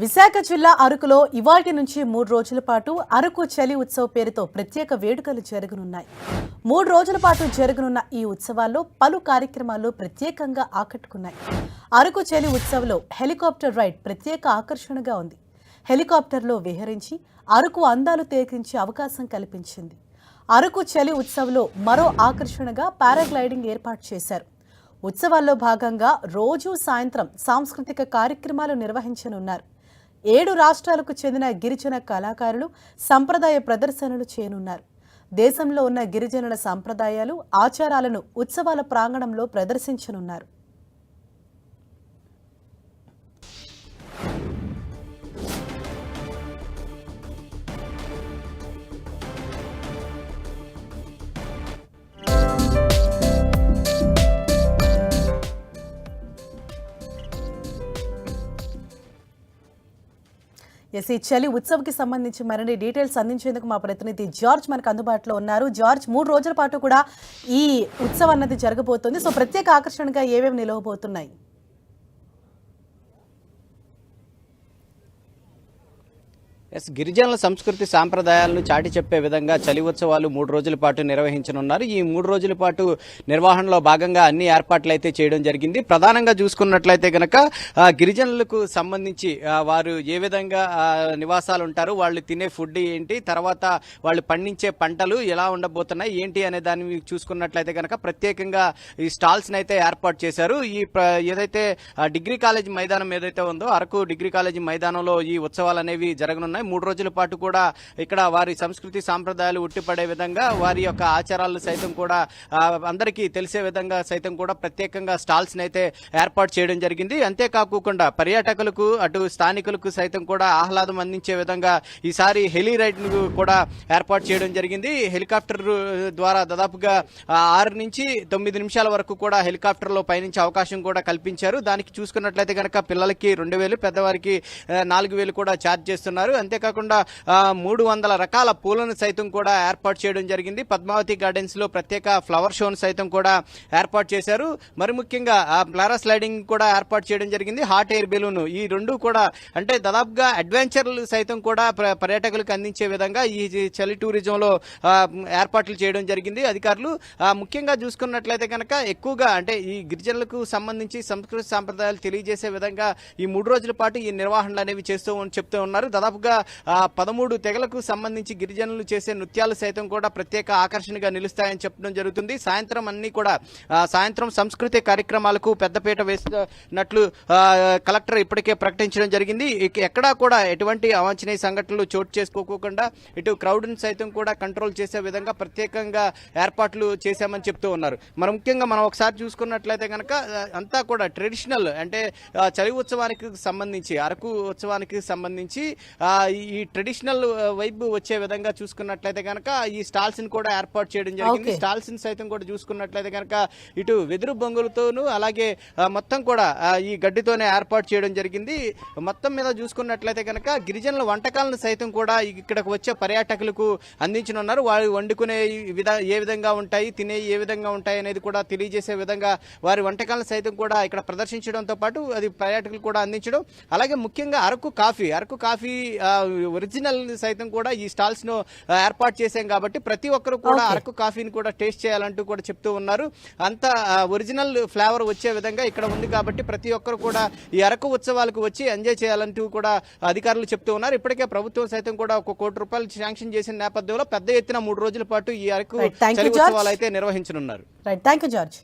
విశాఖ జిల్లా అరకులో ఇవాల్టి నుంచి 3 రోజుల పాటు అరకు చలి ఉత్సవ్ పేరుతో ప్రత్యేక వేడుకలు జరగనున్నాయి. 3 రోజుల పాటు జరగనున్న ఈ ఉత్సవాల్లో పలు కార్యక్రమాలు ప్రత్యేకంగా ఆకట్టుకున్నాయి. అరకు చలి ఉత్సవ్లో హెలికాప్టర్ రైడ్ ప్రత్యేక ఆకర్షణగా ఉంది. హెలికాప్టర్లో విహరించి అరకు అందాలు తేకించే అవకాశం కల్పించింది. అరకు చలి ఉత్సవ్లో మరో ఆకర్షణగా పారాగ్లైడింగ్ ఏర్పాటు చేశారు. ఉత్సవాల్లో భాగంగా రోజూ సాయంత్రం సాంస్కృతిక కార్యక్రమాలు నిర్వహించనున్నారు. 7 రాష్ట్రాలకు చెందిన గిరిజన కళాకారులు సంప్రదాయ ప్రదర్శనలు చేయనున్నారు. దేశంలో ఉన్న గిరిజనుల సంప్రదాయాలు, ఆచారాలను ఉత్సవాల ప్రాంగణంలో ప్రదర్శించనున్నారు. ఈ చలి ఉత్సవ్కి సంబంధించి మరిన్ని డీటెయిల్స్ అందించేందుకు మా ప్రతినిధి జార్జ్ మనకు అందుబాటులో ఉన్నారు. జార్జ్, 3 రోజుల పాటు కూడా ఈ ఉత్సవం అన్నది జరగబోతుంది. సో ప్రత్యేక ఆకర్షణగా ఏమేమి నిలవబోతున్నాయి? గిరిజనుల సంస్కృతి సాంప్రదాయాలను చాటి చెప్పే విధంగా చలి ఉత్సవాలు 3 రోజుల పాటు నిర్వహించనున్నారు. ఈ 3 రోజుల పాటు నిర్వహణలో భాగంగా అన్ని ఏర్పాట్లు అయితే చేయడం జరిగింది. ప్రధానంగా చూసుకున్నట్లయితే గనక గిరిజనులకు సంబంధించి వారు ఏ విధంగా నివాసాలు ఉంటారు, వాళ్ళు తినే ఫుడ్ ఏంటి, తర్వాత వాళ్ళు పండించే పంటలు ఎలా ఉండబోతున్నాయి ఏంటి అనే దాన్ని చూసుకున్నట్లయితే గనక ప్రత్యేకంగా ఈ స్టాల్స్ అయితే ఏర్పాటు చేశారు. ఏదైతే డిగ్రీ కాలేజ్ మైదానం ఏదైతే ఉందో అరకు డిగ్రీ కాలేజ్ మైదానంలో ఈ ఉత్సవాలు అనేవి జరగనున్నాయి. 3 రోజుల పాటు కూడా ఇక్కడ వారి సంస్కృతి సాంప్రదాయాలు ఉట్టిపడే విధంగా వారి యొక్క ఆచారాలు సైతం కూడా అందరికీ తెలిసే విధంగా సైతం కూడా ప్రత్యేకంగా స్టాల్స్ అయితే ఏర్పాటు చేయడం జరిగింది. అంతేకాకుండా పర్యాటకులకు అటు స్థానికులకు సైతం కూడా ఆహ్లాదం అందించే విధంగా ఈసారి హెలీ రైడ్ ను కూడా ఏర్పాటు చేయడం జరిగింది. హెలికాప్టర్ ద్వారా దాదాపుగా 6 నుంచి 9 నిమిషాల వరకు కూడా హెలికాప్టర్ లో పయనించే అవకాశం కూడా కల్పించారు. దానికి చూసుకున్నట్లయితే కనుక పిల్లలకి 2000, పెద్దవారికి 4000 కూడా ఛార్జ్ చేస్తున్నారు. అంతేకాకుండా 300 రకాల పూలను సైతం కూడా ఏర్పాటు చేయడం జరిగింది. పద్మావతి గార్డెన్స్ లో ప్రత్యేక ఫ్లవర్ షోను సైతం కూడా ఏర్పాటు చేశారు. మరి ముఖ్యంగా పారాస్లైడింగ్ కూడా ఏర్పాటు చేయడం జరిగింది. హాట్ ఎయిర్ బెలూన్, ఈ రెండు కూడా అంటే దాదాపుగా అడ్వెంచర్లు సైతం కూడా పర్యాటకులకు అందించే విధంగా ఈ చలి టూరిజంలో ఏర్పాట్లు చేయడం జరిగింది అధికారులు. ముఖ్యంగా చూసుకున్నట్లయితే కనుక ఎక్కువగా అంటే ఈ గిరిజనులకు సంబంధించి సంస్కృతి సాంప్రదాయాలు తెలియజేసే విధంగా ఈ 3 రోజుల పాటు ఈ నిర్వహణలు అనేవి చెప్తూ ఉన్నారు. దాదాపుగా 13 తెగలకు సంబంధించి గిరిజనులు చేసే నృత్యాలు సైతం కూడా ప్రత్యేక ఆకర్షణగా నిలుస్తాయని చెప్పడం జరుగుతుంది. సాయంత్రం అన్ని కూడా సాయంత్రం సంస్కృతి కార్యక్రమాలకు పెద్దపీట వేసినట్లు కలెక్టర్ ఇప్పటికే ప్రకటించడం జరిగింది. ఎక్కడా కూడా ఎటువంటి అవాంఛనీయ సంఘటనలు చోటు చేసుకోకుండా ఇటు క్రౌడ్ ని సైతం కూడా కంట్రోల్ చేసే విధంగా ప్రత్యేకంగా ఏర్పాట్లు చేశామని చెప్తూ ఉన్నారు. మరి ముఖ్యంగా మనం ఒకసారి చూసుకున్నట్లయితే కనుక అంతా కూడా ట్రెడిషనల్ అంటే చలి ఉత్సవానికి సంబంధించి అరకు ఉత్సవానికి సంబంధించి ఈ ట్రెడిషనల్ వైబ్ వచ్చే విధంగా చూసుకున్నట్లయితే కనుక ఈ స్టాల్స్ ని కూడా ఏర్పాటు చేయడం జరిగింది. స్టాల్స్ ని సైతం కూడా చూసుకున్నట్లయితే కనుక ఇటు వెదురు బొంగులతోనూ అలాగే మొత్తం కూడా ఈ గడ్డితోనే ఏర్పాటు చేయడం జరిగింది. మొత్తం మీద చూసుకున్నట్లయితే కనుక గిరిజనుల వంటకాలను సైతం కూడా ఇక్కడకు వచ్చే పర్యాటకులకు అందించనున్నారు. వాళ్ళు వండుకునే ఏ విధంగా ఉంటాయి, తినే ఏ విధంగా ఉంటాయి అనేది కూడా తెలియజేసే విధంగా వారి వంటకాలను సైతం కూడా ఇక్కడ ప్రదర్శించడంతో పాటు అది పర్యాటకులు కూడా అందించడం. అలాగే ముఖ్యంగా అరకు కాఫీ ఒరిజినల్ సైతం కూడా ఈ స్టాల్స్ ను ఏర్పాటు చేశాం కాబట్టి ప్రతి ఒక్కరు కూడా అరకు కాఫీని కూడా టేస్ట్ చేయాలంటూ కూడా చెప్తూ ఉన్నారు. అంత ఒరిజినల్ ఫ్లేవర్ వచ్చే విధంగా ఇక్కడ ఉంది కాబట్టి ప్రతి ఒక్కరు కూడా ఈ అరకు ఉత్సవాలకు వచ్చి ఎంజాయ్ చేయాలంటూ కూడా అధికారులు చెప్తూ ఉన్నారు. ఇప్పటికే ప్రభుత్వం సైతం కూడా ₹1 కోటి శాంక్షన్ చేసిన నేపథ్యంలో పెద్ద ఎత్తున 3 రోజుల పాటు ఈ అరకు చలి ఉత్సవాలు అయితే నిర్వహించనున్నారు. Thank you George.